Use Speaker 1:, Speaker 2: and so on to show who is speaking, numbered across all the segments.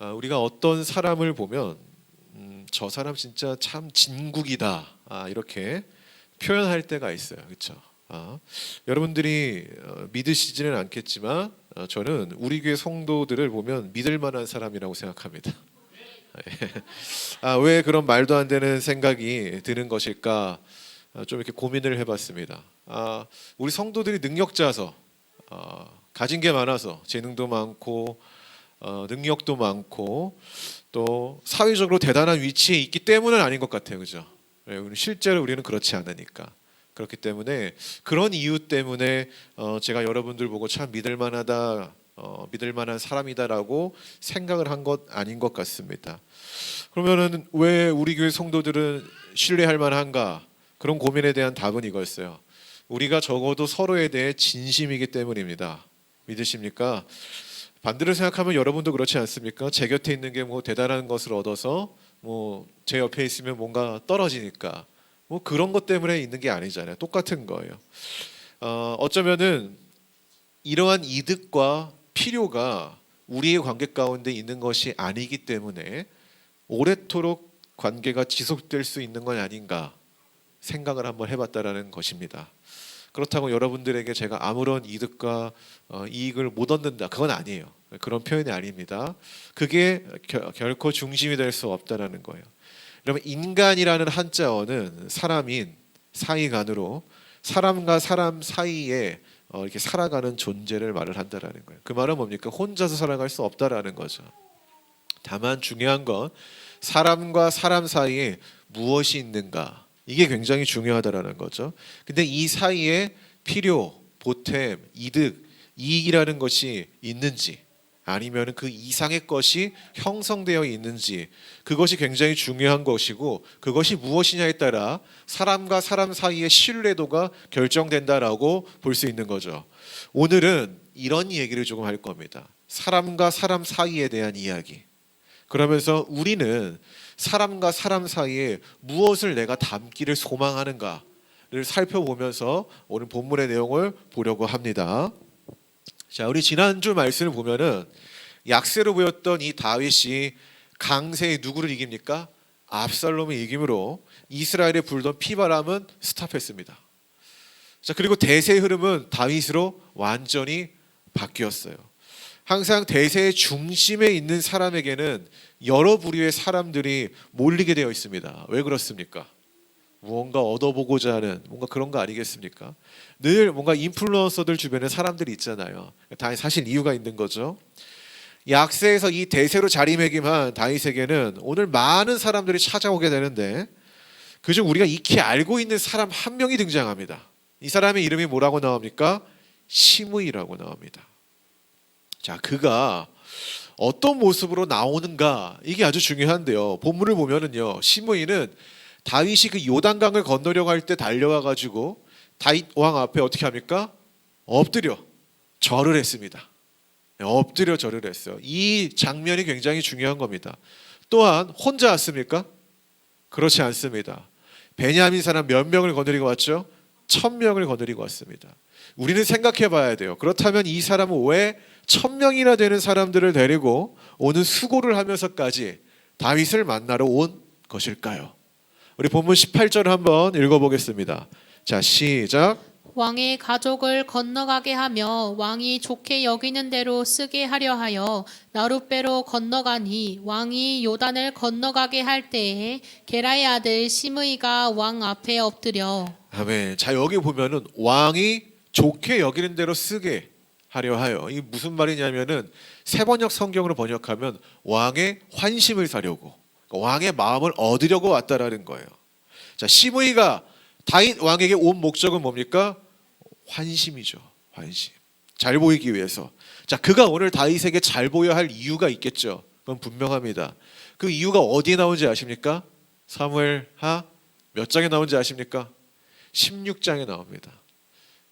Speaker 1: 우리가 어떤 사람을 보면 저 사람 진짜 참 진국이다, 이렇게 표현할 때가 있어요. 그렇죠? 여러분들이 믿으시지는 않겠지만 저는 우리 교회 성도들을 보면 믿을 만한 사람이라고 생각합니다. 왜 그런 말도 안 되는 생각이 드는 것일까? 좀 이렇게 고민을 해봤습니다. 우리 성도들이 능력자서, 가진 게 많아서, 재능도 많고 능력도 많고 또 사회적으로 대단한 위치에 있기 때문은 아닌 것 같아요. 그죠? 실제로 우리는 그렇지 않으니까. 그렇기 때문에 그런 이유 때문에 제가 여러분들 보고 참 믿을 만하다, 믿을 만한 사람이다라고 생각을 한 것 아닌 것 같습니다. 그러면은 왜 우리 교회 성도들은 신뢰할 만한가? 그런 고민에 대한 답은 이거였어요. 우리가 적어도 서로에 대해 진심이기 때문입니다. 믿으십니까? 반대로 생각하면 여러분도 그렇지 않습니까? 제 곁에 있는 게 뭐 대단한 것을 얻어서 뭐 제 옆에 있으면 뭔가 떨어지니까 뭐 그런 것 때문에 있는 게 아니잖아요. 똑같은 거예요. 어쩌면은 이러한 이득과 필요가 우리의 관계 가운데 있는 것이 아니기 때문에 오래도록 관계가 지속될 수 있는 건 아닌가 생각을 한번 해봤다라는 것입니다. 그렇다고 여러분들에게 제가 아무런 이득과 이익을 못 얻는다, 그건 아니에요. 그런 표현이 아닙니다. 그게 결코 중심이 될 수 없다라는 거예요. 여러분, 인간이라는 한자어는 사람인 사이간으로 사람과 사람 사이에 이렇게 살아가는 존재를 말을 한다라는 거예요. 그 말은 뭡니까? 혼자서 살아갈 수 없다라는 거죠. 다만 중요한 건 사람과 사람 사이에 무엇이 있는가, 이게 굉장히 중요하다라는 거죠. 근데 이 사이에 필요, 보탬, 이득, 이익이라는 것이 있는지 아니면 그 이상의 것이 형성되어 있는지, 그것이 굉장히 중요한 것이고, 그것이 무엇이냐에 따라 사람과 사람 사이의 신뢰도가 결정된다라고 볼 수 있는 거죠. 오늘은 이런 얘기를 조금 할 겁니다. 사람과 사람 사이에 대한 이야기. 그러면서 우리는 사람과 사람 사이에 무엇을 내가 담기를 소망하는가를 살펴보면서 오늘 본문의 내용을 보려고 합니다. 자, 우리 지난주 말씀을 보면은 약세로 보였던 이 다윗이 강세에 누구를 이깁니까? 압살롬을 이김으로 이스라엘에 불던 피바람은 스탑했습니다. 자, 그리고 대세의 흐름은 다윗으로 완전히 바뀌었어요. 항상 대세의 중심에 있는 사람에게는 여러 부류의 사람들이 몰리게 되어 있습니다. 왜 그렇습니까? 무언가 얻어보고자 하는 뭔가 그런 거 아니겠습니까? 늘 뭔가 인플루언서들 주변에 사람들이 있잖아요. 다 사실 이유가 있는 거죠. 약세에서 이 대세로 자리매김한 다윗에게는 오늘 많은 사람들이 찾아오게 되는데, 그중 우리가 익히 알고 있는 사람 한 명이 등장합니다. 이 사람의 이름이 뭐라고 나옵니까? 시므이라고 나옵니다. 자, 그가 어떤 모습으로 나오는가, 이게 아주 중요한데요. 본문을 보면은요, 시므이는 다윗이 그 요단강을 건너려고 할 때 달려와 가지고 다윗 왕 앞에 어떻게 합니까? 엎드려 절을 했습니다. 엎드려 절을 했어요. 이 장면이 굉장히 중요한 겁니다. 또한 혼자 왔습니까? 그렇지 않습니다. 베냐민 사람 몇 명을 거느리고 왔죠? 1000명을 거느리고 왔습니다. 우리는 생각해 봐야 돼요. 그렇다면 이 사람은 왜 1000명이나 되는 사람들을 데리고 오는 수고를 하면서까지 다윗을 만나러 온 것일까요? 우리 본문 18절을 한번 읽어보겠습니다. 자, 시작.
Speaker 2: 왕의 가족을 건너가게 하며 왕이 좋게 여기는 대로 쓰게 하려 하여 나룻배로 건너가니, 왕이 요단을 건너가게 할 때에 게라의 아들 시므이가 왕 앞에 엎드려.
Speaker 1: 아멘. 자, 여기 보면은 왕이 좋게 여기는 대로 쓰게 하려 하여, 이 무슨 말이냐면은 세번역 성경으로 번역하면 왕의 환심을 사려고, 왕의 마음을 얻으려고 왔다라는 거예요. 자, 시므이가 다윗 왕에게 온 목적은 뭡니까? 환심이죠. 환심. 잘 보이기 위해서. 자, 그가 오늘 다윗에게 잘 보여야 할 이유가 있겠죠. 그건 분명합니다. 그 이유가 어디에 나오는지 아십니까? 사무엘하 몇 장에 나오는지 아십니까? 16장에 나옵니다.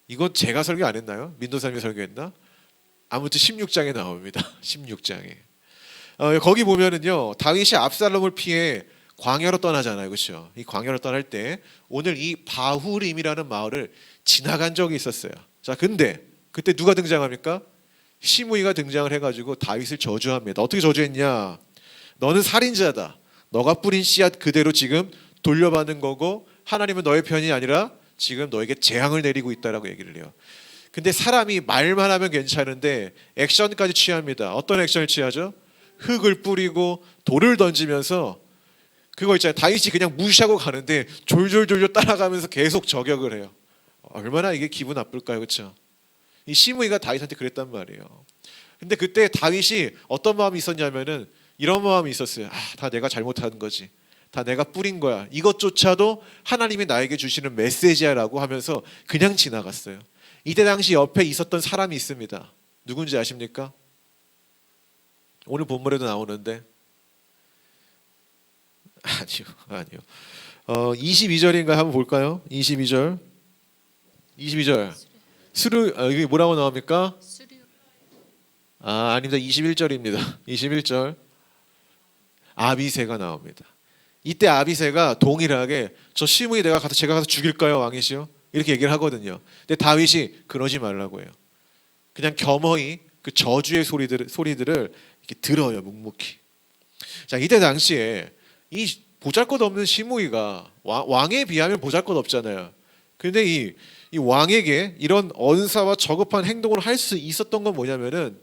Speaker 1: 이건 제가 설교 안 했나요? 민도사님이 설교했나? 아무튼 16장에 나옵니다. 16장에. 거기 보면은요, 다윗이 압살롬을 피해 광야로 떠나잖아요. 그렇죠? 이 광야로 떠날 때 오늘 이 바후림이라는 마을을 지나간 적이 있었어요. 자, 근데 그때 누가 등장합니까? 시므이가 등장을 해가지고 다윗을 저주합니다. 어떻게 저주했냐? 너는 살인자다. 너가 뿌린 씨앗 그대로 지금 돌려받는 거고 하나님은 너의 편이 아니라 지금 너에게 재앙을 내리고 있다라고 얘기를 해요. 근데 사람이 말만 하면 괜찮은데 액션까지 취합니다. 어떤 액션을 취하죠? 흙을 뿌리고 돌을 던지면서 그거 있잖아요. 다윗이 그냥 무시하고 가는데 졸졸졸졸 따라가면서 계속 저격을 해요. 얼마나 이게 기분 나쁠까요, 그렇죠? 이 시므이가 다윗한테 그랬단 말이에요. 근데 그때 다윗이 어떤 마음이 있었냐면은 이런 마음이 있었어요. 다 내가 잘못한 거지. 다 내가 뿌린 거야. 이것조차도 하나님이 나에게 주시는 메시지야라고 하면서 그냥 지나갔어요. 이때 당시 옆에 있었던 사람이 있습니다. 누군지 아십니까? 오늘 본문에도 나오는데 아니요. 22절인가 한번 볼까요? 22절. 수르 이게 뭐라고 나옵니까? 아닙니다. 21절입니다. 21절. 아비새가 나옵니다. 이때 아비새가 동일하게 저 시므이 제가 가서 죽일까요, 왕이시여? 이렇게 얘기를 하거든요. 근데 다윗이 그러지 말라고 해요. 그냥 겸허히 그 저주의 소리들을 이렇게 들어요, 묵묵히. 자, 이때 당시에 이 보잘것없는 시므이가 왕에 비하면 보잘것없잖아요. 근데 이 왕에게 이런 언사와 저급한 행동을 할 수 있었던 건 뭐냐면은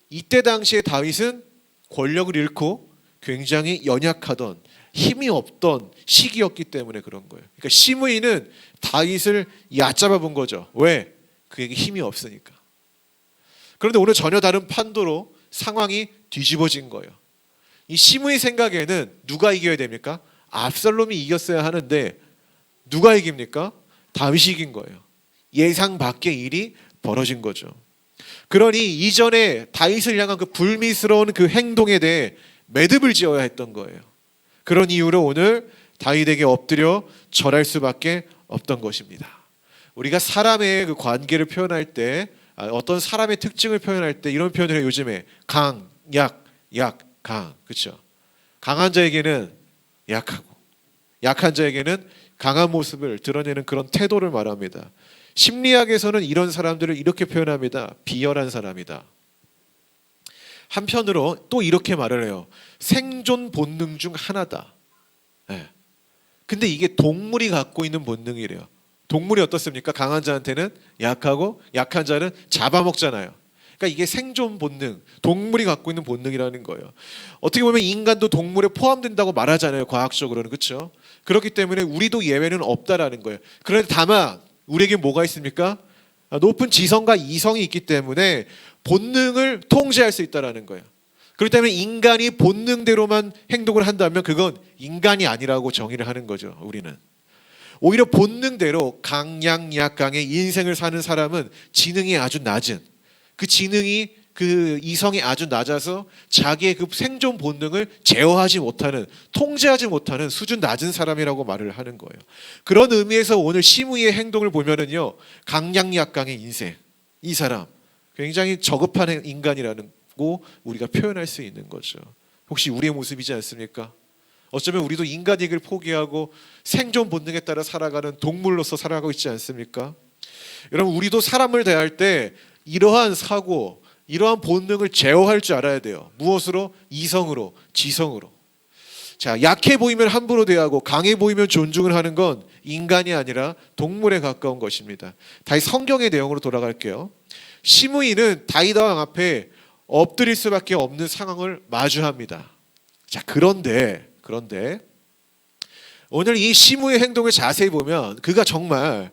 Speaker 1: 이때 당시에 다윗은 권력을 잃고 굉장히 연약하던 힘이 없던 시기였기 때문에 그런 거예요. 그러니까 시므이는 다윗을 얕잡아 본 거죠. 왜? 그에게 힘이 없으니까. 그런데 오늘 전혀 다른 판도로 상황이 뒤집어진 거예요. 이 시므이 생각에는 누가 이겨야 됩니까? 압살롬이 이겼어야 하는데 누가 이깁니까? 다윗이 이긴 거예요. 예상 밖의 일이 벌어진 거죠. 그러니 이전에 다윗을 향한 그 불미스러운 그 행동에 대해 매듭을 지어야 했던 거예요. 그런 이유로 오늘 다윗에게 엎드려 절할 수밖에 없던 것입니다. 우리가 사람의 그 관계를 표현할 때 어떤 사람의 특징을 표현할 때 이런 표현을 해요. 요즘에 강, 약, 강. 그렇죠? 강한 자에게는 약하고 약한 자에게는 강한 모습을 드러내는 그런 태도를 말합니다. 심리학에서는 이런 사람들을 이렇게 표현합니다. 비열한 사람이다. 한편으로 또 이렇게 말을 해요. 생존 본능 중 하나다. 네. 근데 이게 동물이 갖고 있는 본능이래요. 동물이 어떻습니까? 강한 자한테는 약하고 약한 자는 잡아먹잖아요. 그러니까 이게 생존 본능, 동물이 갖고 있는 본능이라는 거예요. 어떻게 보면 인간도 동물에 포함된다고 말하잖아요. 과학적으로는. 그렇죠? 그렇기 때문에 우리도 예외는 없다라는 거예요. 그런데 다만 우리에게 뭐가 있습니까? 높은 지성과 이성이 있기 때문에 본능을 통제할 수 있다라는 거예요. 그렇기 때문에 인간이 본능대로만 행동을 한다면 그건 인간이 아니라고 정의를 하는 거죠. 우리는. 오히려 본능대로 강약약강의 인생을 사는 사람은 지능이 아주 낮은 그 지능이 그 이성이 아주 낮아서 자기의 그 생존 본능을 제어하지 못하는 통제하지 못하는 수준 낮은 사람이라고 말을 하는 거예요. 그런 의미에서 오늘 시므이의 행동을 보면은요 강약약강의 인생 이 사람 굉장히 저급한 인간이라고 우리가 표현할 수 있는 거죠. 혹시 우리의 모습이지 않습니까? 어쩌면 우리도 인간익을 포기하고 생존 본능에 따라 살아가는 동물로서 살아가고 있지 않습니까? 여러분 우리도 사람을 대할 때 이러한 사고 이러한 본능을 제어할 줄 알아야 돼요. 무엇으로? 이성으로, 지성으로. 자, 약해 보이면 함부로 대하고 강해 보이면 존중을 하는 건 인간이 아니라 동물에 가까운 것입니다. 다시 성경의 내용으로 돌아갈게요. 시므이는 다윗 왕 앞에 엎드릴 수밖에 없는 상황을 마주합니다. 자, 그런데 오늘 이 시므이의 행동을 자세히 보면 그가 정말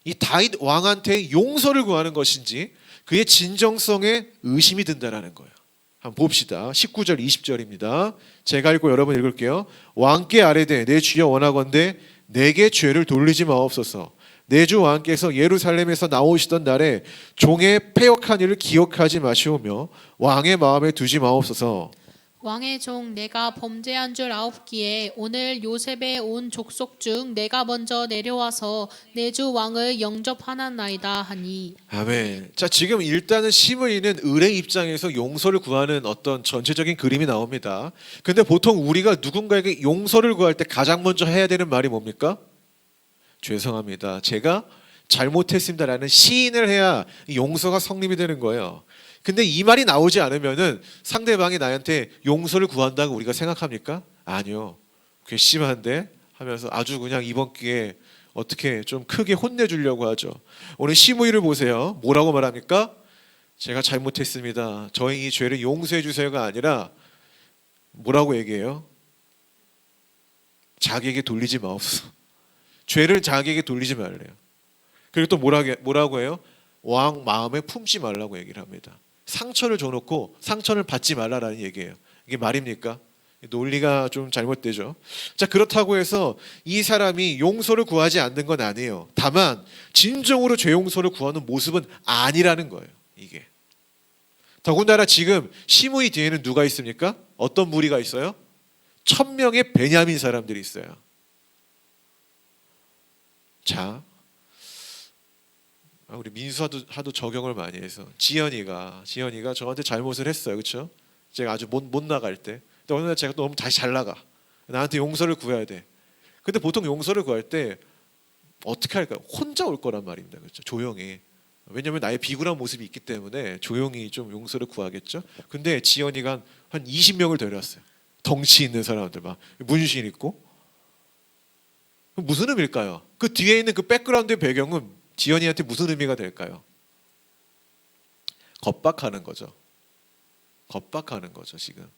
Speaker 1: 이 다윗 왕한테 용서를 구하는 것인지 그의 진정성에 의심이 든다라는 거예요. 한번 봅시다. 19절 20절입니다. 제가 읽고 여러분 읽을게요. 왕께 아뢰되 내 주여 원하건대 내게 죄를 돌리지 마옵소서. 내 주 왕께서 예루살렘에서 나오시던 날에 종의 패역한 일을 기억하지 마시오며 왕의 마음에 두지 마옵소서.
Speaker 2: 왕의 종 내가 범죄한 줄 아옵기에 오늘 요셉의 온 족속 중 내가 먼저 내려와서 내 주 왕을 영접하나이다 하니.
Speaker 1: 아멘. 자, 지금 일단은 시므이는 을의 입장에서 용서를 구하는 어떤 전체적인 그림이 나옵니다. 근데 보통 우리가 누군가에게 용서를 구할 때 가장 먼저 해야 되는 말이 뭡니까? 죄송합니다. 제가 잘못했습니다라는 시인을 해야 용서가 성립이 되는 거예요. 근데 이 말이 나오지 않으면은 상대방이 나한테 용서를 구한다고 우리가 생각합니까? 아니요. 괘씸한데 하면서 아주 그냥 이번 기회에 어떻게 좀 크게 혼내주려고 하죠. 오늘 시므이를 보세요. 뭐라고 말합니까? 제가 잘못했습니다. 저희 이 죄를 용서해 주세요가 아니라 뭐라고 얘기해요? 자기에게 돌리지 마옵소서. 죄를 자기에게 돌리지 말래요. 그리고 또 뭐라고 해요? 왕 마음에 품지 말라고 얘기를 합니다. 상처를 줘놓고 상처를 받지 말라라는 얘기예요. 이게 말입니까? 논리가 좀 잘못되죠. 자, 그렇다고 해서 이 사람이 용서를 구하지 않는 건 아니에요. 다만 진정으로 죄 용서를 구하는 모습은 아니라는 거예요. 이게. 더군다나 지금 시므이 뒤에는 누가 있습니까? 어떤 무리가 있어요? 1000명의 베냐민 사람들이 있어요. 자, 우리 민수하도 적용을 많이 해서 지연이가 저한테 잘못을 했어요. 그렇죠? 제가 아주 못 나갈 때. 근데 어느 날 제가 너무 다시 잘 나가. 나한테 용서를 구해야 돼. 근데 보통 용서를 구할 때 어떻게 할까요? 혼자 올 거란 말입니다. 그렇죠? 조용히. 왜냐하면 나의 비굴한 모습이 있기 때문에 조용히 좀 용서를 구하겠죠. 근데 지연이가 한 20명을 데려왔어요. 덩치 있는 사람들 막 문신 있고. 무슨 의미일까요? 그 뒤에 있는 그 백그라운드의 배경은 지연이한테 무슨 의미가 될까요? 겁박하는 거죠. 겁박하는 거죠. 지금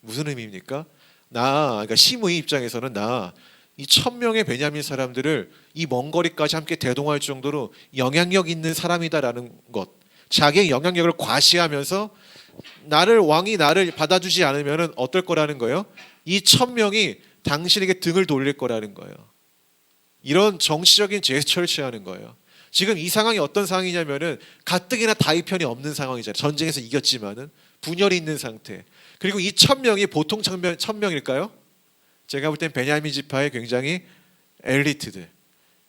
Speaker 1: 무슨 의미입니까? 그러니까 시므이 입장에서는 이 1000명의 베냐민 사람들을 이 먼 거리까지 함께 대동할 정도로 영향력 있는 사람이다라는 것, 자기의 영향력을 과시하면서 왕이 나를 받아주지 않으면 어떨 거라는 거예요? 이 1000명이 당신에게 등을 돌릴 거라는 거예요. 이런 정치적인 제스처를 취하는 거예요. 지금 이 상황이 어떤 상황이냐면은 가뜩이나 다윗 편이 없는 상황이잖아요. 전쟁에서 이겼지만은 분열이 있는 상태. 그리고 이 1000명이 보통 1000명일까요? 제가 볼 땐 베냐민 지파의 굉장히 엘리트들,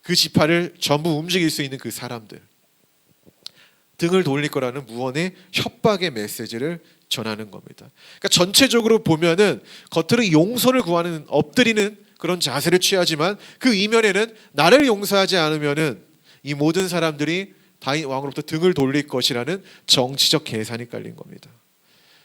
Speaker 1: 그 지파를 전부 움직일 수 있는 그 사람들, 등을 돌릴 거라는 무언의 협박의 메시지를 전하는 겁니다. 그러니까 전체적으로 보면은 겉으로 용서를 구하는, 엎드리는 그런 자세를 취하지만 그 이면에는 나를 용서하지 않으면은 이 모든 사람들이 다윗 왕으로부터 등을 돌릴 것이라는 정치적 계산이 깔린 겁니다.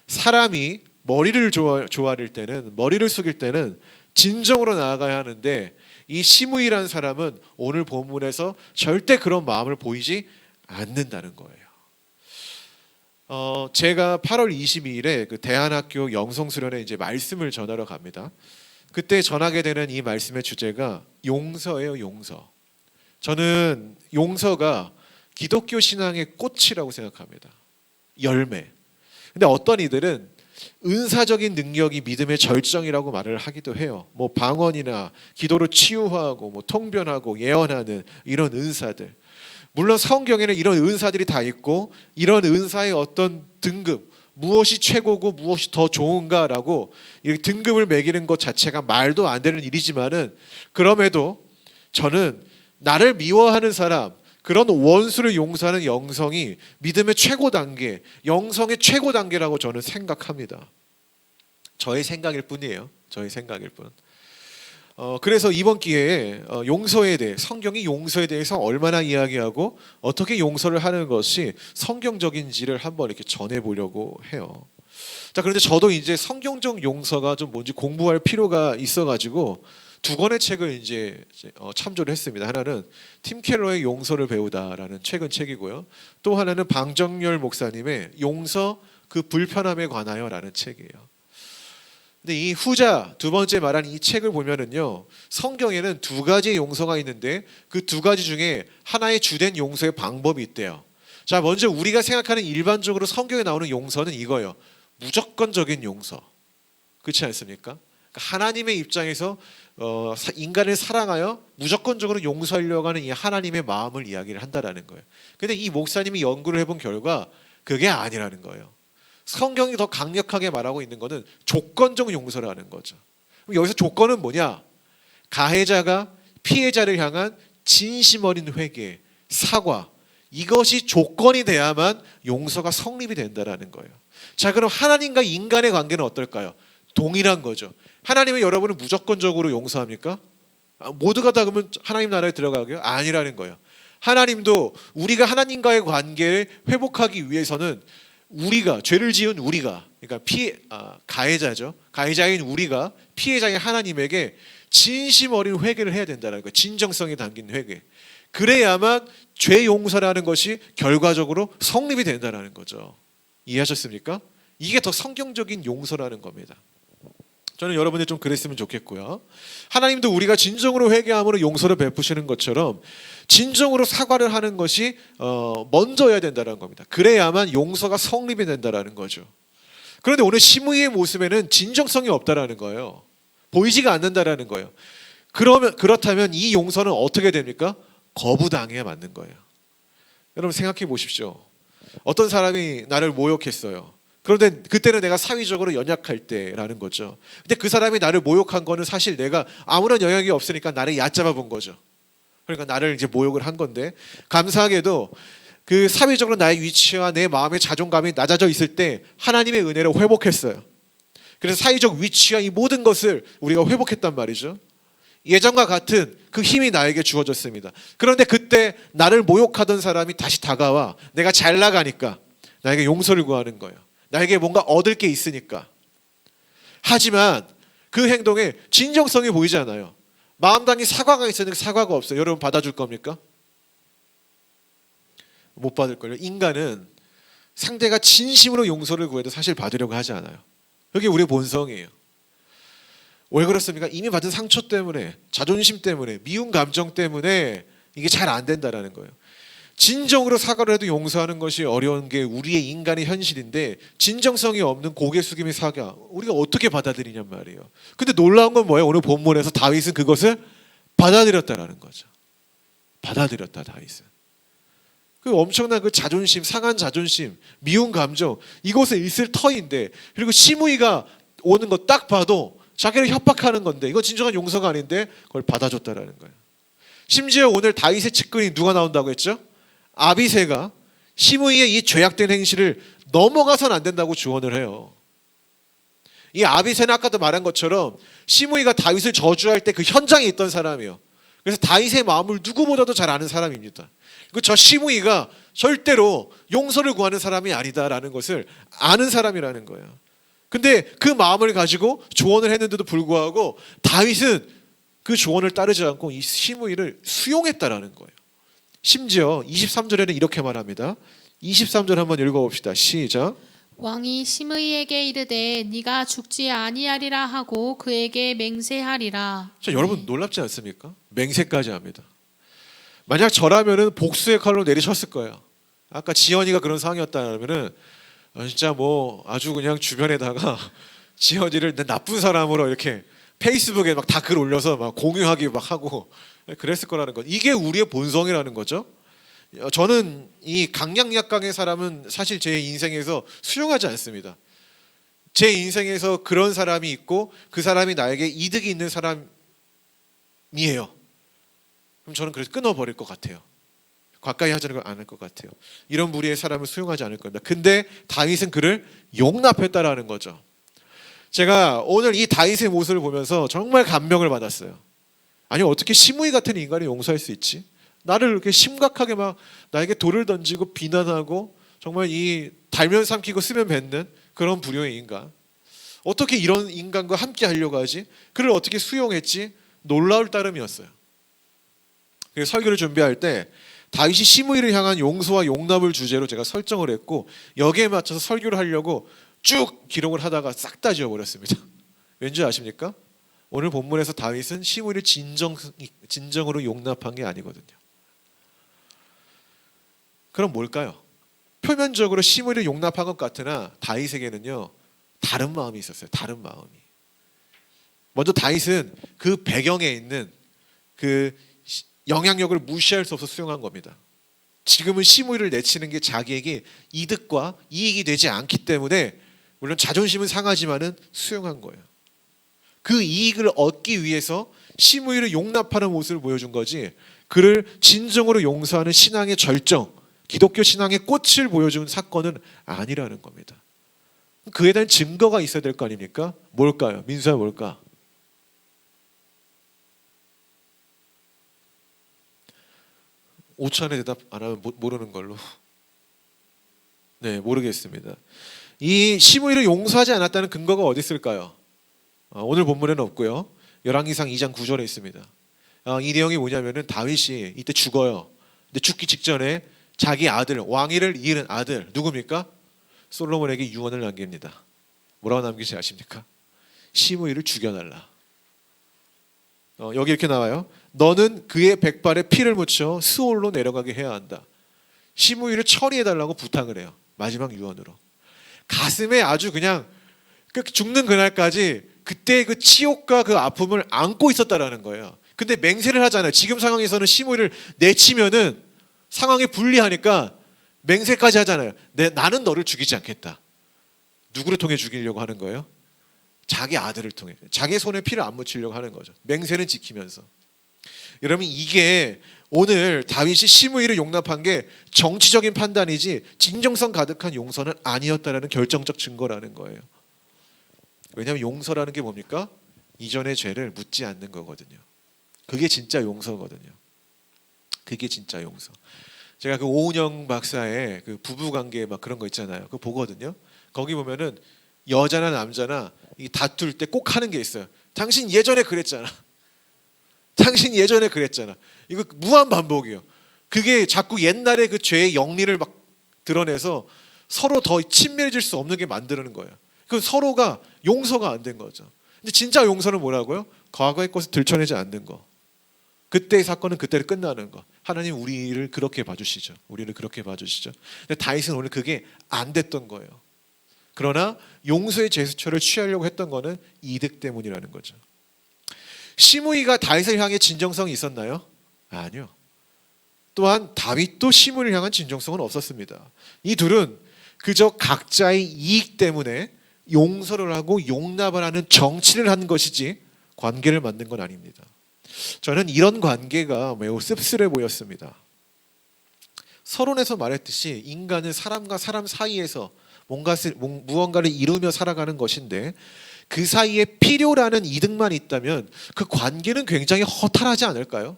Speaker 1: 사람이 머리를 조아릴 때는, 머리를 숙일 때는 진정으로 나아가야 하는데, 이 시므이라는 사람은 오늘 본문에서 절대 그런 마음을 보이지 않는다는 거예요. 제가 8월 22일에 그 대한학교 영성수련회 이제 말씀을 전하러 갑니다. 그때 전하게 되는 이 말씀의 주제가 용서예요. 용서. 저는 용서가 기독교 신앙의 꽃이라고 생각합니다. 열매. 근데 어떤 이들은 은사적인 능력이 믿음의 절정이라고 말을 하기도 해요. 뭐 방언이나 기도로 치유하고 뭐 통변하고 예언하는 이런 은사들. 물론 성경에는 이런 은사들이 다 있고 이런 은사의 어떤 등급, 무엇이 최고고 무엇이 더 좋은가라고 이 등급을 매기는 것 자체가 말도 안 되는 일이지만은, 그럼에도 저는 나를 미워하는 사람, 그런 원수를 용서하는 영성이 믿음의 최고 단계, 영성의 최고 단계라고 저는 생각합니다. 저의 생각일 뿐이에요. 저의 생각일 뿐. 그래서 이번 기회에 용서에 대해, 성경이 용서에 대해서 얼마나 이야기하고 어떻게 용서를 하는 것이 성경적인지를 한번 이렇게 전해보려고 해요. 자, 그런데 저도 이제 성경적 용서가 좀 뭔지 공부할 필요가 있어가지고 두 권의 책을 이제 참조를 했습니다. 하나는 팀 켈러의 용서를 배우다라는 최근 책이고요. 또 하나는 방정열 목사님의 용서 그 불편함에 관하여라는 책이에요. 근데 이 후자 두 번째 말한 이 책을 보면은요, 성경에는 두 가지의 용서가 있는데 그 두 가지 중에 하나의 주된 용서의 방법이 있대요. 자, 먼저 우리가 생각하는 일반적으로 성경에 나오는 용서는 이거예요. 무조건적인 용서. 그렇지 않습니까? 그러니까 하나님의 입장에서 인간을 사랑하여 무조건적으로 용서하려고 하는 이 하나님의 마음을 이야기를 한다라는 거예요. 근데 이 목사님이 연구를 해본 결과 그게 아니라는 거예요. 성경이 더 강력하게 말하고 있는 것은 조건적 용서라는 거죠. 그럼 여기서 조건은 뭐냐? 가해자가 피해자를 향한 진심 어린 회개, 사과, 이것이 조건이 돼야만 용서가 성립이 된다라는 거예요. 자, 그럼 하나님과 인간의 관계는 어떨까요? 동일한 거죠. 하나님은 여러분을 무조건적으로 용서합니까? 모두가 다 그러면 하나님 나라에 들어가게요? 아니라는 거예요. 하나님도 우리가 하나님과의 관계를 회복하기 위해서는 우리가 죄를 지은 우리가 그러니까 가해자죠. 가해자인 우리가 피해자인 하나님에게 진심 어린 회개를 해야 된다는 거예요. 진정성이 담긴 회개. 그래야만 죄 용서라는 것이 결과적으로 성립이 된다는 거죠. 이해하셨습니까? 이게 더 성경적인 용서라는 겁니다. 저는 여러분들 좀 그랬으면 좋겠고요. 하나님도 우리가 진정으로 회개함으로 용서를 베푸시는 것처럼 진정으로 사과를 하는 것이 먼저여야 된다는 겁니다. 그래야만 용서가 성립이 된다는 거죠. 그런데 오늘 시므이의 모습에는 진정성이 없다라는 거예요. 보이지가 않는다라는 거예요. 그렇다면 이 용서는 어떻게 됩니까? 거부당해야 맞는 거예요. 여러분 생각해 보십시오. 어떤 사람이 나를 모욕했어요. 그런데 그때는 내가 사회적으로 연약할 때라는 거죠. 근데 그 사람이 나를 모욕한 거는 사실 내가 아무런 영향이 없으니까 나를 얕잡아 본 거죠. 그러니까 나를 이제 모욕을 한 건데 감사하게도 그 사회적으로 나의 위치와 내 마음의 자존감이 낮아져 있을 때 하나님의 은혜로 회복했어요. 그래서 사회적 위치와 이 모든 것을 우리가 회복했단 말이죠. 예전과 같은 그 힘이 나에게 주어졌습니다. 그런데 그때 나를 모욕하던 사람이 다시 다가와 내가 잘 나가니까 나에게 용서를 구하는 거예요. 나에게 뭔가 얻을 게 있으니까. 하지만 그 행동에 진정성이 보이지 않아요. 마음단이 사과가 있었는데 사과가 없어요. 여러분 받아줄 겁니까? 못 받을걸요. 인간은 상대가 진심으로 용서를 구해도 사실 받으려고 하지 않아요. 그게 우리의 본성이에요. 왜 그렇습니까? 이미 받은 상처 때문에, 자존심 때문에, 미운 감정 때문에 이게 잘 안 된다라는 거예요. 진정으로 사과를 해도 용서하는 것이 어려운 게 우리의 인간의 현실인데 진정성이 없는 고개 숙임의 사과 우리가 어떻게 받아들이냔 말이에요. 근데 놀라운 건 뭐예요? 오늘 본문에서 다윗은 그것을 받아들였다라는 거죠. 받아들였다 다윗은. 그 엄청난 그 자존심, 상한 자존심, 미운 감정 이것에 있을 터인데 그리고 시므이가 오는 거 딱 봐도 자기를 협박하는 건데 이건 진정한 용서가 아닌데 그걸 받아줬다라는 거예요. 심지어 오늘 다윗의 측근이 누가 나온다고 했죠? 아비새가 시므이의 이 죄악된 행실을 넘어가선 안 된다고 주원을 해요. 이 아비새는 아까도 말한 것처럼 시므이가 다윗을 저주할 때 그 현장에 있던 사람이에요. 그래서 다윗의 마음을 누구보다도 잘 아는 사람입니다. 그리고 저 시므이가 절대로 용서를 구하는 사람이 아니다라는 것을 아는 사람이라는 거예요. 근데 그 마음을 가지고 조언을 했는데도 불구하고 다윗은 그 조언을 따르지 않고 이 시므이를 수용했다라는 거예요. 심지어 23절에는 이렇게 말합니다. 23절 한번 읽어봅시다. 시작.
Speaker 2: 왕이 시므이에게 이르되 네가 죽지 아니하리라 하고 그에게 맹세하리라.
Speaker 1: 자, 여러분 놀랍지 않습니까? 맹세까지 합니다. 만약 저라면은 복수의 칼로 내리쳤을 거예요. 아까 지연이가 그런 상황이었다면은 진짜 뭐 아주 그냥 주변에다가 지연이를 나쁜 사람으로 이렇게 페이스북에 막 다 글 올려서 막 공유하기 막 하고 그랬을 거라는 것. 이게 우리의 본성이라는 거죠. 저는 이 강약약강의 사람은 사실 제 인생에서 수용하지 않습니다. 제 인생에서 그런 사람이 있고 그 사람이 나에게 이득이 있는 사람이에요. 그럼 저는 그래서 끊어버릴 것 같아요. 가까이 하자는 걸 안 할 것 같아요. 이런 무리의 사람을 수용하지 않을 겁니다. 근데 다윗은 그를 용납했다라는 거죠. 제가 오늘 이 다윗의 모습을 보면서 정말 감명을 받았어요. 아니 어떻게 시므이 같은 인간이 용서할 수 있지? 나를 이렇게 심각하게 막 나에게 돌을 던지고 비난하고 정말 이 달면 삼키고 쓰면 뱉는 그런 부류의 인간. 어떻게 이런 인간과 함께 하려고 하지? 그를 어떻게 수용했지? 놀라울 따름이었어요. 그래서 설교를 준비할 때 다윗이 시므이를 향한 용서와 용납을 주제로 제가 설정을 했고 여기에 맞춰서 설교를 하려고 쭉 기록을 하다가 싹 다 지워버렸습니다. 왠지 아십니까? 오늘 본문에서 다윗은 시므이를 진정으로 용납한 게 아니거든요. 그럼 뭘까요? 표면적으로 시므이를 용납한 것 같으나 다윗에게는요 다른 마음이 있었어요. 다른 마음이. 먼저 다윗은 그 배경에 있는 그 영향력을 무시할 수 없어 수용한 겁니다. 지금은 시므이를 내치는 게 자기에게 이득과 이익이 되지 않기 때문에 물론 자존심은 상하지만은 수용한 거예요. 그 이익을 얻기 위해서 시므이를 용납하는 모습을 보여준 거지 그를 진정으로 용서하는 신앙의 절정, 기독교 신앙의 꽃을 보여준 사건은 아니라는 겁니다. 그에 대한 증거가 있어야 될 거 아닙니까? 뭘까요? 민수야 뭘까? 5초 안에 대답 안 하면 모르는 걸로. 네, 모르겠습니다. 이 시므이를 용서하지 않았다는 근거가 어디 있을까요? 오늘 본문에는 없고요. 열왕기상 2장 9절에 있습니다. 이 내용이 뭐냐면은 다윗이 이때 죽어요. 근데 죽기 직전에 자기 아들, 왕위를 이은 아들 누굽니까? 솔로몬에게 유언을 남깁니다. 뭐라고 남기지 아십니까? 시므이를 죽여달라. 여기 이렇게 나와요. 너는 그의 백발에 피를 묻혀 스올로 내려가게 해야 한다. 시므이를 처리해달라고 부탁을 해요. 마지막 유언으로. 가슴에 아주 그냥 죽는 그날까지 그때 그 치욕과 그 아픔을 안고 있었다라는 거예요. 근데 맹세를 하잖아요. 지금 상황에서는 시므이를 내치면은 상황이 불리하니까 맹세까지 하잖아요. 나는 너를 죽이지 않겠다. 누구를 통해 죽이려고 하는 거예요? 자기 아들을 통해. 자기 손에 피를 안 묻히려고 하는 거죠. 맹세는 지키면서. 여러분 이게 오늘 다윗이 시므이를 용납한 게 정치적인 판단이지 진정성 가득한 용서는 아니었다라는 결정적 증거라는 거예요. 왜냐하면 용서라는 게 뭡니까? 이전의 죄를 묻지 않는 거거든요. 그게 진짜 용서거든요. 그게 진짜 용서. 제가 그 오은영 박사의 그 부부관계 막 그런 거 있잖아요. 그거 보거든요. 거기 보면은 여자나 남자나 이 다툴 때 꼭 하는 게 있어요. 당신 예전에 그랬잖아. 당신 예전에 그랬잖아. 이거 무한 반복이에요. 그게 자꾸 옛날의 그 죄의 영리를 막 드러내서 서로 더 친밀해질 수 없는 게 만드는 거예요. 그 서로가 용서가 안 된 거죠. 근데 진짜 용서는 뭐라고요? 과거의 것을 들춰내지 않는 거. 그때의 사건은 그때로 끝나는 거. 하나님 우리를 그렇게 봐주시죠. 우리를 그렇게 봐주시죠. 근데 다윗은 오늘 그게 안 됐던 거예요. 그러나 용서의 제스처를 취하려고 했던 거는 이득 때문이라는 거죠. 시므이가 다윗을 향해 진정성이 있었나요? 아니요. 또한 다윗도 시므이를 향한 진정성은 없었습니다. 이 둘은 그저 각자의 이익 때문에 용서를 하고 용납을 하는 정치를 한 것이지 관계를 만든 건 아닙니다. 저는 이런 관계가 매우 씁쓸해 보였습니다. 서론에서 말했듯이 인간은 사람과 사람 사이에서 무언가를 이루며 살아가는 것인데 그 사이에 필요라는 이득만 있다면 그 관계는 굉장히 허탈하지 않을까요?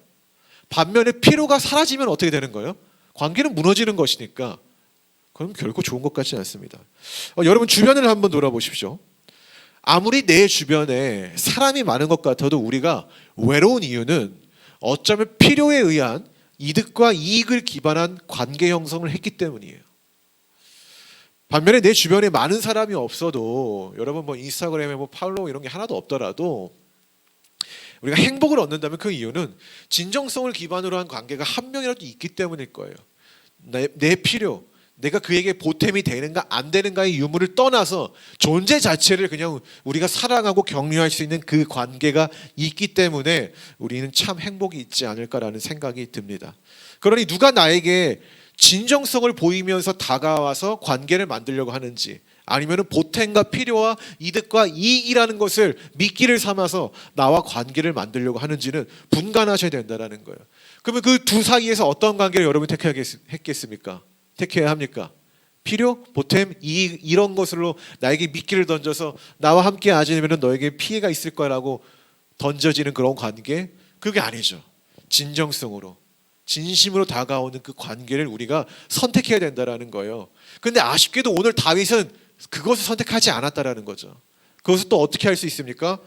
Speaker 1: 반면에 필요가 사라지면 어떻게 되는 거예요? 관계는 무너지는 것이니까 그럼 결코 좋은 것 같지 않습니다. 여러분 주변을 한번 돌아보십시오. 아무리 내 주변에 사람이 많은 것 같아도 우리가 외로운 이유는 어쩌면 필요에 의한 이득과 이익을 기반한 관계 형성을 했기 때문이에요. 반면에 내 주변에 많은 사람이 없어도 여러분 뭐 인스타그램에 뭐 팔로우 이런 게 하나도 없더라도 우리가 행복을 얻는다면 그 이유는 진정성을 기반으로 한 관계가 한 명이라도 있기 때문일 거예요. 내 필요, 내가 그에게 보탬이 되는가 안 되는가의 유무를 떠나서 존재 자체를 그냥 우리가 사랑하고 격려할 수 있는 그 관계가 있기 때문에 우리는 참 행복이 있지 않을까라는 생각이 듭니다. 그러니 누가 나에게 진정성을 보이면서 다가와서 관계를 만들려고 하는지 아니면 보탬과 필요와 이득과 이익이라는 것을 미끼를 삼아서 나와 관계를 만들려고 하는지는 분간하셔야 된다는 거예요. 그러면 그 두 사이에서 어떤 관계를 여러분이 택하겠습니까? 택해야 합니까? 필요, 보탬, 이익 이런 것으로 나에게 미끼를 던져서 나와 함께 하지면 너에게 피해가 있을 거라고 던져지는 그런 관계? 그게 아니죠. 진정성으로 진심으로 다가오는 그 관계를 우리가 선택해야 된다는 거예요. 그런데 아쉽게도 오늘 다윗은 그것을 선택하지 않았다라는 거죠. 그것을 또 어떻게 할 수 있습니까?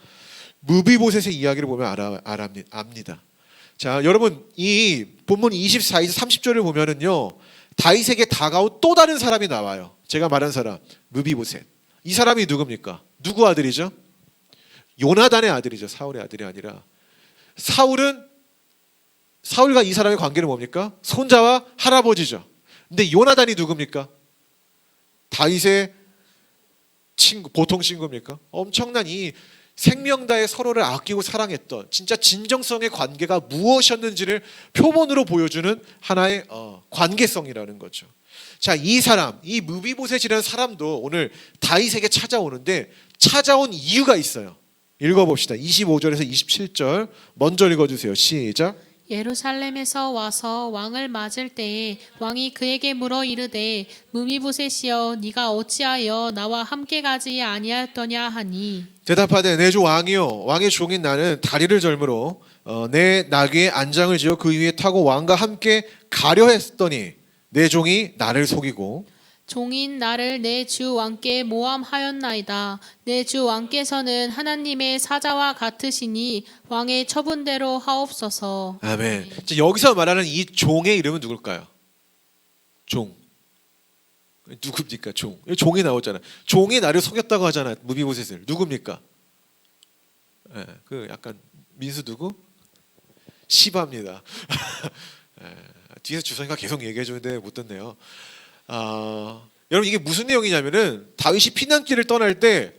Speaker 1: 무비보셋의 이야기를 보면 압니다. 자, 여러분 이 본문 24에서 30절을 보면은요. 다윗에게 다가온 또 다른 사람이 나와요. 제가 말한 사람 무비보셋. 이 사람이 누굽니까? 누구 아들이죠? 요나단의 아들이죠. 사울의 아들이 아니라. 사울과 이 사람의 관계는 뭡니까? 손자와 할아버지죠. 근데 요나단이 누굽니까? 다윗의 친구, 보통 친구입니까? 엄청난 이 생명 다해 서로를 아끼고 사랑했던 진짜 진정성의 관계가 무엇이었는지를 표본으로 보여주는 하나의 관계성이라는 거죠. 자, 이 사람, 이 무비보셋이라는 사람도 오늘 다윗에게 찾아오는데 찾아온 이유가 있어요. 읽어봅시다. 25절에서 27절 먼저 읽어주세요. 시작.
Speaker 2: 예루살렘에서 와서 왕을 맞을 때에 왕이 그에게 물어 이르되 무비보셋이여 네가 어찌하여 나와 함께 가지 아니하였더냐 하니
Speaker 1: 대답하되 내 주 왕이요 왕의 종인 나는 다리를 절므로 내 나귀에 안장을 지어 그 위에 타고 왕과 함께 가려 했더니 내 종이 나를 속이고
Speaker 2: 종인 나를 내 주 왕께 모함하였나이다. 내 주 왕께서는 하나님의 사자와 같으시니 왕의 처분대로 하옵소서.
Speaker 1: 아멘. 자, 여기서 말하는 이 종의 이름은 누굴까요? 종. 누굽니까? 종. 종이 나오잖아. 종이 나를 속였다고 하잖아. 무비보셋을. 누굽니까? 예, 그 약간 민수 누구? 시바입니다. 예, 뒤에서 주선이가 계속 얘기해 주는데 못 듣네요. 여러분 이게 무슨 내용이냐면은 다윗이 피난길을 떠날 때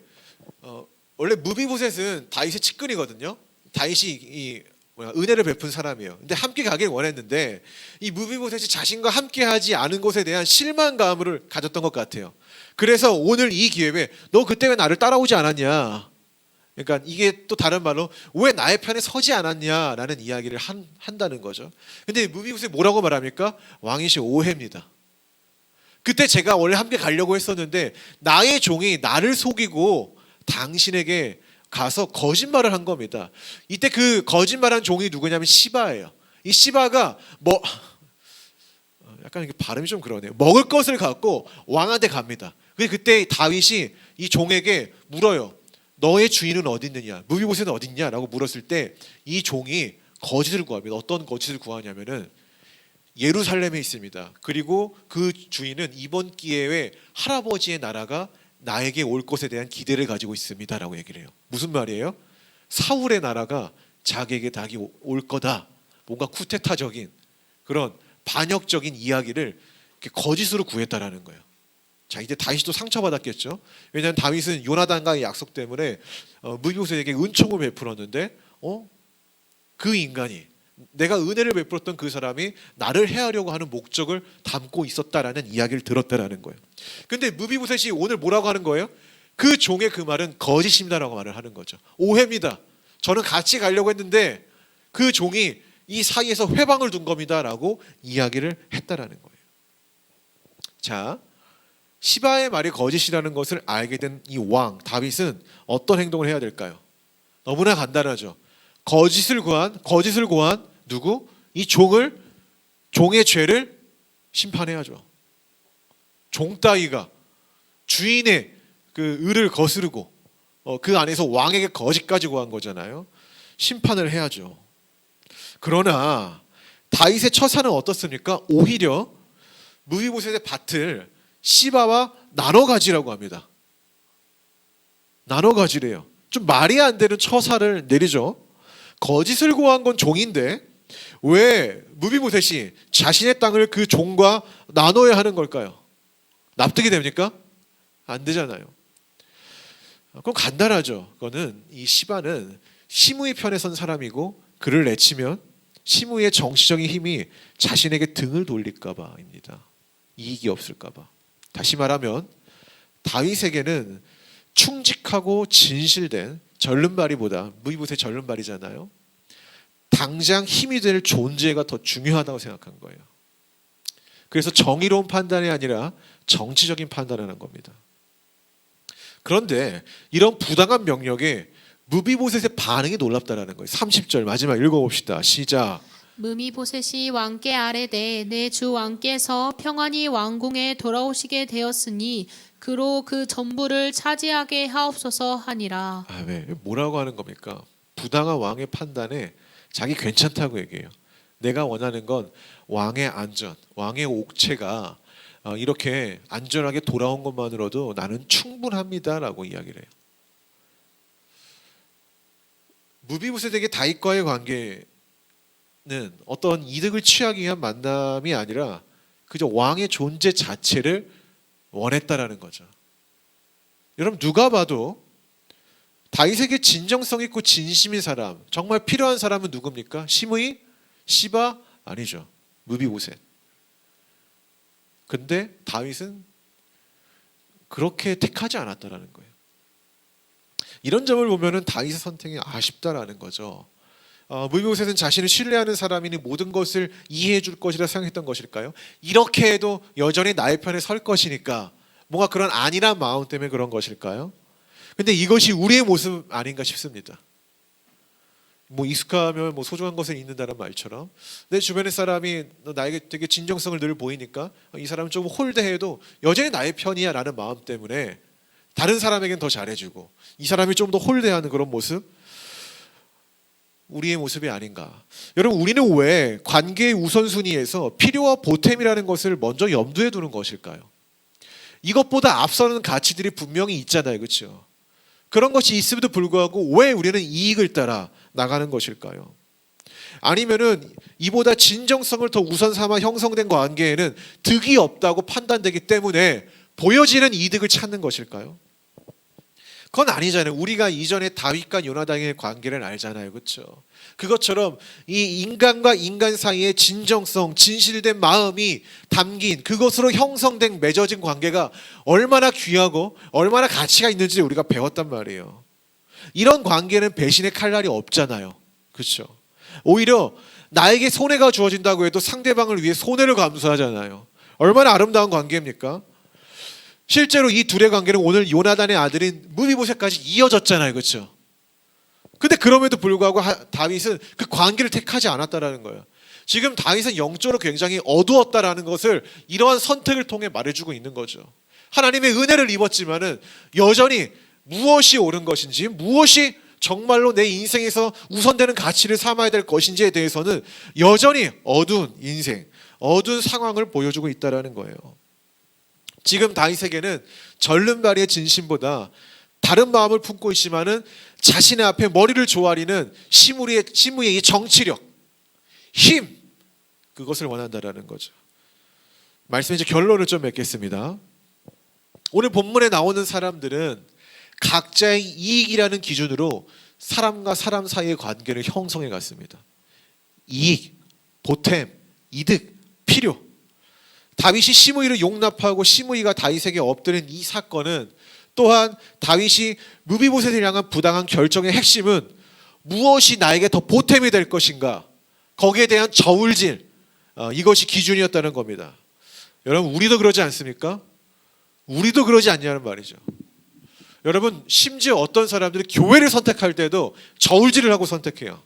Speaker 1: 원래 무비보셋은 다윗의 측근이거든요. 다윗이 은혜를 베푼 사람이에요. 근데 함께 가길 원했는데 이 무비보셋이 자신과 함께하지 않은 것에 대한 실망감을 가졌던 것 같아요. 그래서 오늘 이 기회에 너 그때 왜 나를 따라오지 않았냐? 그러니까 이게 또 다른 말로 왜 나의 편에 서지 않았냐라는 이야기를 한다는 거죠. 근데 무비보셋이 뭐라고 말합니까? 왕이시 오해입니다. 그때 제가 원래 함께 가려고 했었는데 나의 종이 나를 속이고 당신에게 가서 거짓말을 한 겁니다. 이때 그 거짓말한 종이 누구냐면 시바예요. 이 시바가 약간 이게 발음이 좀 그러네요. 먹을 것을 갖고 왕한테 갑니다. 그때 다윗이 이 종에게 물어요. 너의 주인은 어디 있느냐? 무비보셋은 어디 있냐라고 물었을 때 이 종이 거짓을 구합니다. 어떤 거짓을 구하냐면은 예루살렘에 있습니다. 그리고 그 주인은 이번 기회에 할아버지의 나라가 나에게 올 것에 대한 기대를 가지고 있습니다라고 얘기를 해요. 무슨 말이에요? 사울의 나라가 자기에게 닭이 올 거다. 뭔가 쿠데타적인 그런 반역적인 이야기를 거짓으로 구했다라는 거예요. 자, 이제 다윗도 상처받았겠죠. 왜냐하면 다윗은 요나단과의 약속 때문에 무비보셋에게 은총을 베풀었는데 그 인간이 내가 은혜를 베풀었던 그 사람이 나를 해하려고 하는 목적을 담고 있었다라는 이야기를 들었다라는 거예요. 근데 무비보셋이 오늘 뭐라고 하는 거예요? 그 종의 그 말은 거짓입니다라고 말을 하는 거죠. 오해입니다. 저는 같이 가려고 했는데 그 종이 이 사이에서 회방을 둔 겁니다라고 이야기를 했다라는 거예요. 자, 시바의 말이 거짓이라는 것을 알게 된 이 왕 다윗은 어떤 행동을 해야 될까요? 너무나 간단하죠. 거짓을 구한 누구? 이 종의 죄를 심판해야죠. 종 따위가 주인의 그 의를 거스르고 그 안에서 왕에게 거짓까지 구한 거잖아요. 심판을 해야죠. 그러나 다윗의 처사는 어떻습니까? 오히려 무비보셋의 밭을 시바와 나눠 가지라고 합니다. 나눠 가지래요. 좀 말이 안 되는 처사를 내리죠. 거짓을 고한 건 종인데 왜 무비보셋이 자신의 땅을 그 종과 나눠야 하는 걸까요? 납득이 됩니까? 안 되잖아요. 그건 간단하죠. 그거는 이 시바는 시므의 편에 선 사람이고 그를 내치면 시므의 정치적인 힘이 자신에게 등을 돌릴까 봐입니다. 이익이 없을까 봐. 다시 말하면 다윗에게는 충직하고 진실된 절름발이보다 무비보셋 절름발이잖아요. 당장 힘이 될 존재가 더 중요하다고 생각한 거예요. 그래서 정의로운 판단이 아니라 정치적인 판단을 한 겁니다. 그런데 이런 부당한 명령에 무비보셋의 반응이 놀랍다라는 거예요. 30절 마지막 읽어봅시다. 시작.
Speaker 2: 무비보셋이 왕께 아뢰되 내 주 왕께서 평안히 왕궁에 돌아오시게 되었으니 그로 그 전부를 차지하게 하옵소서 하니라.
Speaker 1: 왜? 뭐라고 하는 겁니까? 부당한 왕의 판단에 자기 괜찮다고 얘기해요. 내가 원하는 건 왕의 안전, 왕의 옥체가 이렇게 안전하게 돌아온 것만으로도 나는 충분합니다라고 이야기를 해요. 무비보셋에게 다윗과의 관계는 어떤 이득을 취하기 위한 만남이 아니라 그저 왕의 존재 자체를 원했다라는 거죠. 여러분 누가 봐도 다윗에게 진정성 있고 진심인 사람, 정말 필요한 사람은 누굽니까? 시므이? 시바? 아니죠. 무비보셋. 근데 다윗은 그렇게 택하지 않았다라는 거예요. 이런 점을 보면은 다윗의 선택이 아쉽다라는 거죠. 무비보셋은 자신을 신뢰하는 사람이니 모든 것을 이해해 줄 것이라 생각했던 것일까요? 이렇게 해도 여전히 나의 편에 설 것이니까 뭔가 그런 안일한 마음 때문에 그런 것일까요? 근데 이것이 우리의 모습 아닌가 싶습니다. 뭐 익숙하면 뭐 소중한 것을 잊는다는 말처럼 내 주변의 사람이 나에게 되게 진정성을 늘 보이니까 이 사람은 좀 홀대해도 여전히 나의 편이야라는 마음 때문에 다른 사람에겐 더 잘해주고 이 사람이 좀 더 홀대하는 그런 모습, 우리의 모습이 아닌가. 여러분, 우리는 왜 관계의 우선순위에서 필요와 보탬이라는 것을 먼저 염두에 두는 것일까요? 이것보다 앞서는 가치들이 분명히 있잖아요, 그렇죠? 그런 것이 있음에도 불구하고 왜 우리는 이익을 따라 나가는 것일까요? 아니면은 이보다 진정성을 더 우선 삼아 형성된 관계에는 득이 없다고 판단되기 때문에 보여지는 이득을 찾는 것일까요? 그건 아니잖아요. 우리가 이전에 다윗과 요나단의 관계를 알잖아요, 그렇죠? 그것처럼 이 인간과 인간 사이의 진정성, 진실된 마음이 담긴 그것으로 형성된 맺어진 관계가 얼마나 귀하고 얼마나 가치가 있는지 우리가 배웠단 말이에요. 이런 관계는 배신의 칼날이 없잖아요, 그렇죠? 오히려 나에게 손해가 주어진다고 해도 상대방을 위해 손해를 감수하잖아요. 얼마나 아름다운 관계입니까? 실제로 이 둘의 관계는 오늘 요나단의 아들인 무비보셋까지 이어졌잖아요, 그렇죠? 근데 그럼에도 불구하고 다윗은 그 관계를 택하지 않았다라는 거예요. 지금 다윗은 영적으로 굉장히 어두웠다라는 것을 이러한 선택을 통해 말해주고 있는 거죠. 하나님의 은혜를 입었지만은 여전히 무엇이 옳은 것인지, 무엇이 정말로 내 인생에서 우선되는 가치를 삼아야 될 것인지에 대해서는 여전히 어두운 인생, 어두운 상황을 보여주고 있다라는 거예요. 지금 다윗에게는 절름발이의 진심보다 다른 마음을 품고 있지만은 자신의 앞에 머리를 조아리는 시므이의 이 정치력, 힘, 그것을 원한다라는 거죠. 말씀 이제 결론을 좀 맺겠습니다. 오늘 본문에 나오는 사람들은 각자의 이익이라는 기준으로 사람과 사람 사이의 관계를 형성해 갔습니다. 이익, 보탬, 이득, 필요. 다윗이 시므이를 용납하고 시므이가 다윗에게 엎드린 이 사건은 또한 다윗이 무비보셋을 향한 부당한 결정의 핵심은 무엇이 나에게 더 보탬이 될 것인가, 거기에 대한 저울질, 이것이 기준이었다는 겁니다. 여러분, 우리도 그러지 않습니까? 우리도 그러지 않냐는 말이죠. 여러분, 심지어 어떤 사람들이 교회를 선택할 때도 저울질을 하고 선택해요.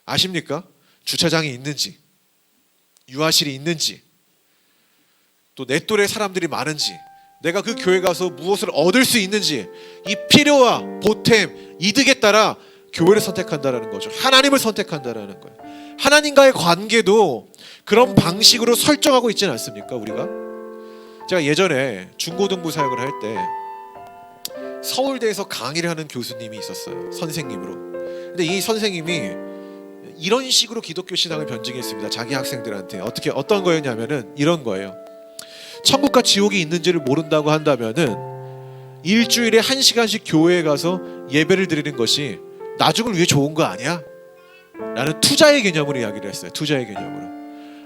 Speaker 1: 아십니까? 주차장이 있는지, 유아실이 있는지, 또 내 또래 사람들이 많은지, 내가 그 교회 가서 무엇을 얻을 수 있는지, 이 필요와 보탬, 이득에 따라 교회를 선택한다라는 거죠. 하나님을 선택한다라는 거예요. 하나님과의 관계도 그런 방식으로 설정하고 있지는 않습니까, 우리가? 제가 예전에 중고등부 사역을 할 때 서울대에서 강의를 하는 교수님이 있었어요, 선생님으로. 근데 이 선생님이 이런 식으로 기독교 신앙을 변증했습니다. 자기 학생들한테 어떤 거였냐면은 이런 거예요. 천국과 지옥이 있는지를 모른다고 한다면은 일주일에 1시간씩 교회에 가서 예배를 드리는 것이 나중을 위해 좋은 거 아니야? 라는 투자의 개념으로 이야기를 했어요. 투자의 개념으로.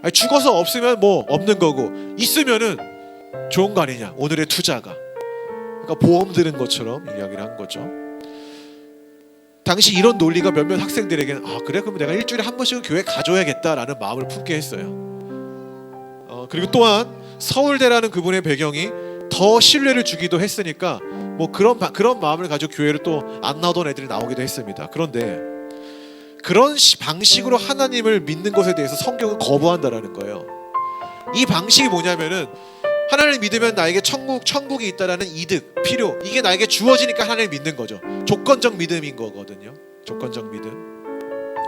Speaker 1: 아니, 죽어서 없으면 뭐 없는 거고 있으면은 좋은 거 아니냐, 오늘의 투자가. 그러니까 보험 드는 것처럼 이야기를 한 거죠. 당시 이런 논리가 몇몇 학생들에게는 그래, 그럼 내가 일주일에 한 번씩은 교회 가줘야겠다라는 마음을 품게 했어요. 그리고 또한 서울대라는 그분의 배경이 더 신뢰를 주기도 했으니까 뭐 그런 마음을 가지고 교회를 또 안 나오던 애들이 나오기도 했습니다. 그런데 그런 방식으로 하나님을 믿는 것에 대해서 성경은 거부한다라는 거예요. 이 방식이 뭐냐면은 하나님을 믿으면 나에게 천국이 있다라는 이득, 필요, 이게 나에게 주어지니까 하나님을 믿는 거죠. 조건적 믿음인 거거든요. 조건적 믿음.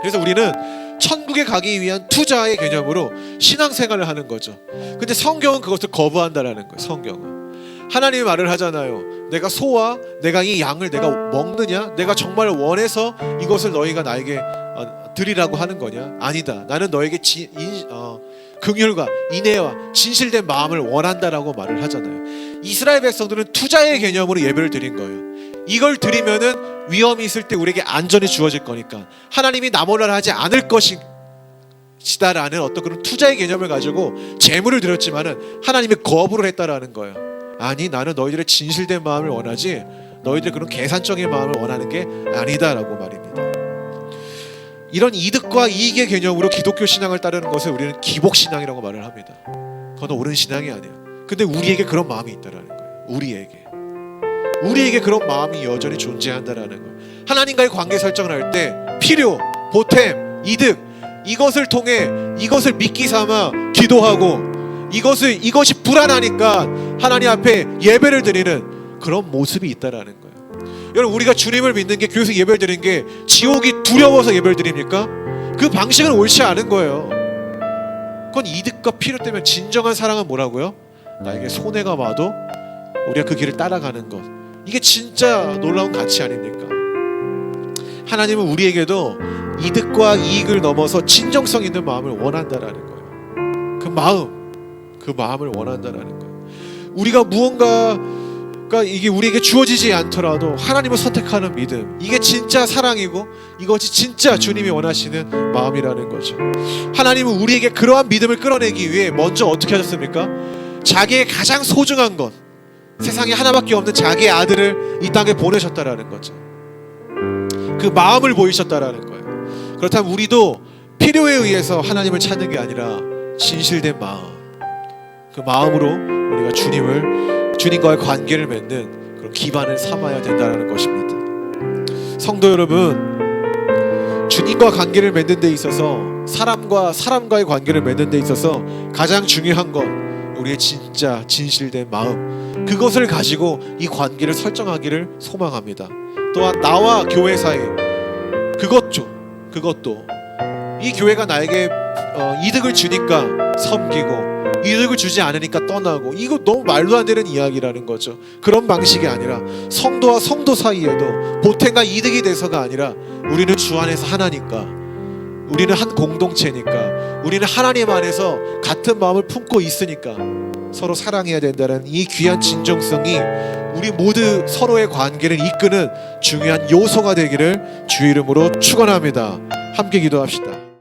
Speaker 1: 그래서 우리는 천국에 가기 위한 투자의 개념으로 신앙생활을 하는 거죠. 근데 성경은 그것을 거부한다라는 거예요. 성경은 하나님이 말을 하잖아요. 내가 소와 내가 이 양을 내가 먹느냐, 내가 정말 원해서 이것을 너희가 나에게 드리라고 하는 거냐? 아니다. 나는 너에게 긍휼과 인애와 진실된 마음을 원한다라고 말을 하잖아요. 이스라엘 백성들은 투자의 개념으로 예배를 드린 거예요. 이걸 드리면은 위험이 있을 때 우리에게 안전이 주어질 거니까 하나님이 나몰라라 하지 않을 것이다라는 어떤 그런 투자의 개념을 가지고 재물을 드렸지만은 하나님이 거부를 했다라는 거예요. 아니, 나는 너희들의 진실된 마음을 원하지 너희들의 그런 계산적인 마음을 원하는 게 아니다라고 말입니다. 이런 이득과 이익의 개념으로 기독교 신앙을 따르는 것을 우리는 기복신앙이라고 말을 합니다. 그건 옳은 신앙이 아니에요. 근데 우리에게 그런 마음이 있다라는 거예요. 우리에게 그런 마음이 여전히 존재한다라는 거예요. 하나님과의 관계 설정을 할 때 필요, 보탬, 이득, 이것을 통해 이것을 미끼 삼아 기도하고 이것이 불안하니까 하나님 앞에 예배를 드리는 그런 모습이 있다라는 거예요. 여러분, 우리가 주님을 믿는 게 교회에서 예배를 드리는 게 지옥이 두려워서 예배를 드립니까? 그 방식은 옳지 않은 거예요. 그건 이득과 필요 때문에. 진정한 사랑은 뭐라고요? 나에게 손해가 와도 우리가 그 길을 따라가는 것. 이게 진짜 놀라운 가치 아닙니까? 하나님은 우리에게도 이득과 이익을 넘어서 진정성 있는 마음을 원한다라는 거예요. 그 마음을 원한다라는 거예요. 우리가 무언가가 이게 우리에게 주어지지 않더라도 하나님을 선택하는 믿음, 이게 진짜 사랑이고 이것이 진짜 주님이 원하시는 마음이라는 거죠. 하나님은 우리에게 그러한 믿음을 끌어내기 위해 먼저 어떻게 하셨습니까? 자기의 가장 소중한 것, 세상에 하나밖에 없는 자기의 아들을 이 땅에 보내셨다라는 거죠. 그 마음을 보이셨다라는 거예요. 그렇다면 우리도 필요에 의해서 하나님을 찾는 게 아니라 진실된 마음, 그 마음으로 우리가 주님과의 관계를 맺는 그런 기반을 삼아야 된다는 것입니다. 성도 여러분, 주님과 관계를 맺는 데 있어서, 사람과의 관계를 맺는 데 있어서 가장 중요한 건 우리의 진짜 진실된 마음, 그것을 가지고 이 관계를 설정하기를 소망합니다. 또한 나와 교회 사이, 그것도 이 교회가 나에게 이득을 주니까 섬기고 이득을 주지 않으니까 떠나고, 이거 너무 말도 안 되는 이야기라는 거죠. 그런 방식이 아니라 성도와 성도 사이에도 보탬과 이득이 돼서가 아니라 우리는 주 안에서 하나니까, 우리는 한 공동체니까, 우리는 하나님 안에서 같은 마음을 품고 있으니까 서로 사랑해야 된다는 이 귀한 진정성이 우리 모두 서로의 관계를 이끄는 중요한 요소가 되기를 주 이름으로 축원합니다. 함께 기도합시다.